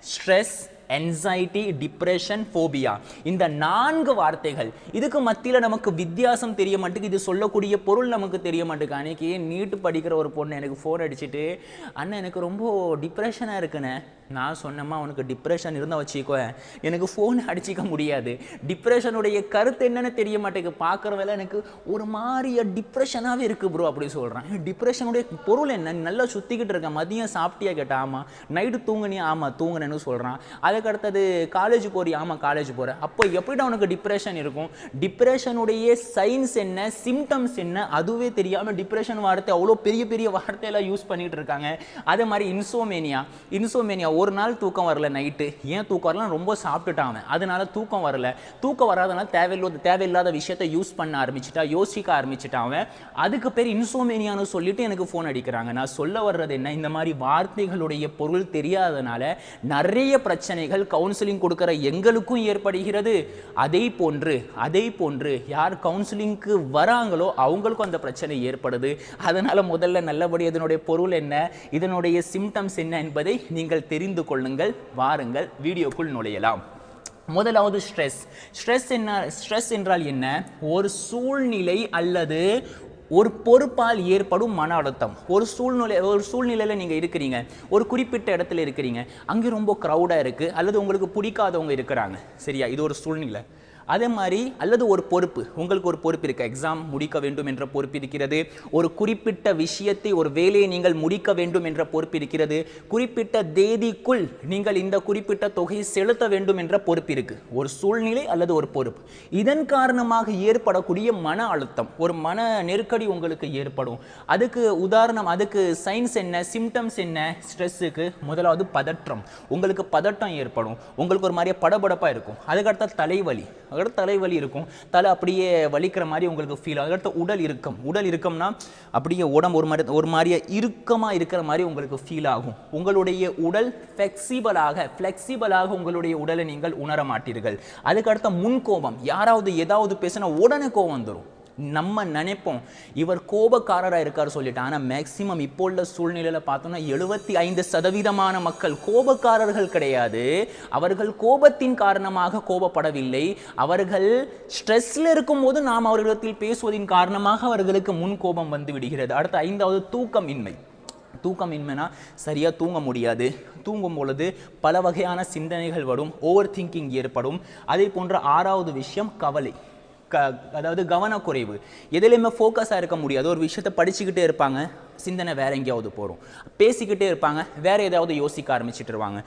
Stress, anxiety, depression, phobia. இந்த 4 வார்த்தைகள். இதுக்கு மத்தியில் நமக்கு வித்தியாசம் தெரிய மாட்டேங்குது. இது சொல்லக்கூடிய பொருள் நமக்கு தெரிய மாட்டேங்குது. அன்னைக்கு நீட்டு படிக்கிற ஒரு பொண்ணு எனக்கு ஃபோன் அடிச்சுட்டு, அண்ணன் எனக்கு ரொம்ப டிப்ரெஷனாக இருக்குண்ணே. நான் சொன்னேம்மா, உனக்கு டிப்ரெஷன் இருந்தால் வச்சுக்கோ, எனக்கு ஃபோன் அடிச்சிக்க முடியாது. டிப்ரெஷனுடைய கருத்து என்னன்னு தெரிய மாட்டேங்குது. பார்க்குற வேலை எனக்கு ஒரு மாதிரியா டிப்ரெஷனாகவே இருக்குது ப்ரோ அப்படி சொல்கிறேன். டிப்ரெஷனுடைய பொருள் என்ன? நல்லா சுற்றிக்கிட்டு இருக்கேன். மதியம் சாப்பிட்டியா கேட்டேன், ஆமாம். நைட்டு தூங்குனியா? ஆமாம் தூங்குனேன்னு சொல்கிறான். அதுக்கு அடுத்தது காலேஜ் போறியா? ஆமாம் காலேஜ் போகிறேன். அப்போ எப்படிடா உனக்கு டிப்ரெஷன் இருக்கும்? டிப்ரெஷனுடைய சைன்ஸ் என்ன, சிம்டம்ஸ் என்ன, அதுவே தெரியாமல் டிப்ரெஷன் வார்த்தை அவ்வளோ பெரிய பெரிய வார்த்தையெல்லாம் யூஸ் பண்ணிகிட்டு இருக்காங்க. அதே மாதிரி இன்சோமேனியா ஒரு நாள் தூக்கம் வரல நைட்டு. ஏன் தூக்கம் வரல? ரொம்ப சாப்பிட்டுட்டான், அதனால தூக்கம் வரல. தூக்கம் வராதனால தேவையில்லாத விஷயத்தை யூஸ் பண்ண ஆரம்பிச்சுட்டா, யோசிக்க ஆரம்பிச்சுட்டான். அதுக்கு பேர் இன்சோமேனியான்னு சொல்லிட்டு எனக்கு ஃபோன் அடிக்கிறாங்க. நான் சொல்ல வர்றது என்ன, இந்த மாதிரி வார்த்தைகளுடைய பொருள் தெரியாதனால நிறைய பிரச்சனைகள் கவுன்சிலிங் கொடுக்கிற எங்களுக்கும் ஏற்படுகிறது. அதே போன்று யார் கவுன்சிலிங்க்கு வராங்களோ அவங்களுக்கும் அந்த பிரச்சனை ஏற்படுது. அதனால முதல்ல நல்லபடி இதனுடைய பொருள் என்ன, இதனுடைய சிம்டம்ஸ் என்ன என்பதை நீங்கள் தெரிந்து கொள்ளுங்கள். வாருங்கள் வீடியோக்குள் நுழையலாம். முதலாவது ஸ்ட்ரெஸ் என்றால் என்ன? ஒரு சூழ்நிலை அல்லது ஒரு பொறுப்பால் ஏற்படும் மன அழுத்தம். ஒரு சூழ்நிலையில் நீங்கள் இருக்கிறீங்க, ஒரு குறிப்பிட்ட இடத்துல இருக்கிறீங்க, அங்கே ரொம்ப க்ரௌடாக இருக்குது, அல்லது உங்களுக்கு பிடிக்காதவங்க இருக்கிறாங்க, சரியா? இது ஒரு சூழ்நிலை. அதே மாதிரி அல்லது ஒரு பொறுப்பு, உங்களுக்கு ஒரு பொறுப்பு இருக்குது, எக்ஸாம் முடிக்க வேண்டும் என்ற பொறுப்பு இருக்கிறது, ஒரு குறிப்பிட்ட விஷயத்தை, ஒரு வேலையை நீங்கள் முடிக்க வேண்டும் என்ற பொறுப்பு இருக்கிறது, குறிப்பிட்ட தேதிக்குள் நீங்கள் இந்த குறிப்பிட்ட தொகையை செலுத்த வேண்டும் என்ற பொறுப்பு இருக்குது. ஒரு சூழ்நிலை அல்லது ஒரு பொறுப்பு. இதன் காரணமாக ஏற்படக்கூடிய மன அழுத்தம், ஒரு மன நெருக்கடி உங்களுக்கு ஏற்படும். அதுக்கு உதாரணம், அதுக்கு சைன்ஸ் என்ன, சிம்டம்ஸ் என்ன? ஸ்ட்ரெஸ்ஸுக்கு முதலாவது பதற்றம். உங்களுக்கு பதட்டம் ஏற்படும், உங்களுக்கு ஒரு மாதிரியே படபடப்பாக இருக்கும். அதுக்கடுத்த தலைவலி இருக்கும், தலை அப்படியே வலிக்கிற மாதிரி உங்களுக்கு ஃபீல் ஆகும். அதுக்கடுத்து உடல் இருக்கம்னா அப்படியே உடம்பு ஒரு மாதிரியே இறுக்கமாக இருக்கிற மாதிரி உங்களுக்கு ஃபீல் ஆகும். உங்களுடைய உடல் ஃப்ளெக்சிபிளாக உங்களுடைய உடலை நீங்கள் உணர மாட்டீர்கள். அதுக்கடுத்த முன்கோபம், யாராவது ஏதாவது பேசினா உடனே கோபம் வந்துடும். நம்ம நினைப்போம் இவர் கோபக்காரராக இருக்கார் சொல்லிட்டு, ஆனால் மேக்சிமம் இப்போ உள்ள சூழ்நிலையில் பார்த்தோம்னா 75% மக்கள் கோபக்காரர்கள் கிடையாது. அவர்கள் கோபத்தின் காரணமாக கோபப்படவில்லை, அவர்கள் ஸ்ட்ரெஸ்ல இருக்கும் போது நாம் அவர்களிடத்தில் பேசுவதின் காரணமாக அவர்களுக்கு முன் கோபம் வந்து விடுகிறது. அடுத்த 5வது தூக்கமின்மைனா சரியாக தூங்க முடியாது. தூங்கும் பொழுது பல வகையான சிந்தனைகள் வரும், ஓவர் திங்கிங் ஏற்படும். அதே போன்ற 6வது விஷயம் கவலை, அதாவது கவனக்குறைவு. எதுலையுமே ஃபோக்கஸாக இருக்க முடியாது. ஒரு விஷயத்தை படிச்சுக்கிட்டே இருப்பாங்க, சிந்தனை வேற எங்கேயாவது போகிறோம். பேசிக்கிட்டே இருப்பாங்க, வேற ஏதாவது யோசிக்க ஆரம்பிச்சுட்டுருவாங்க.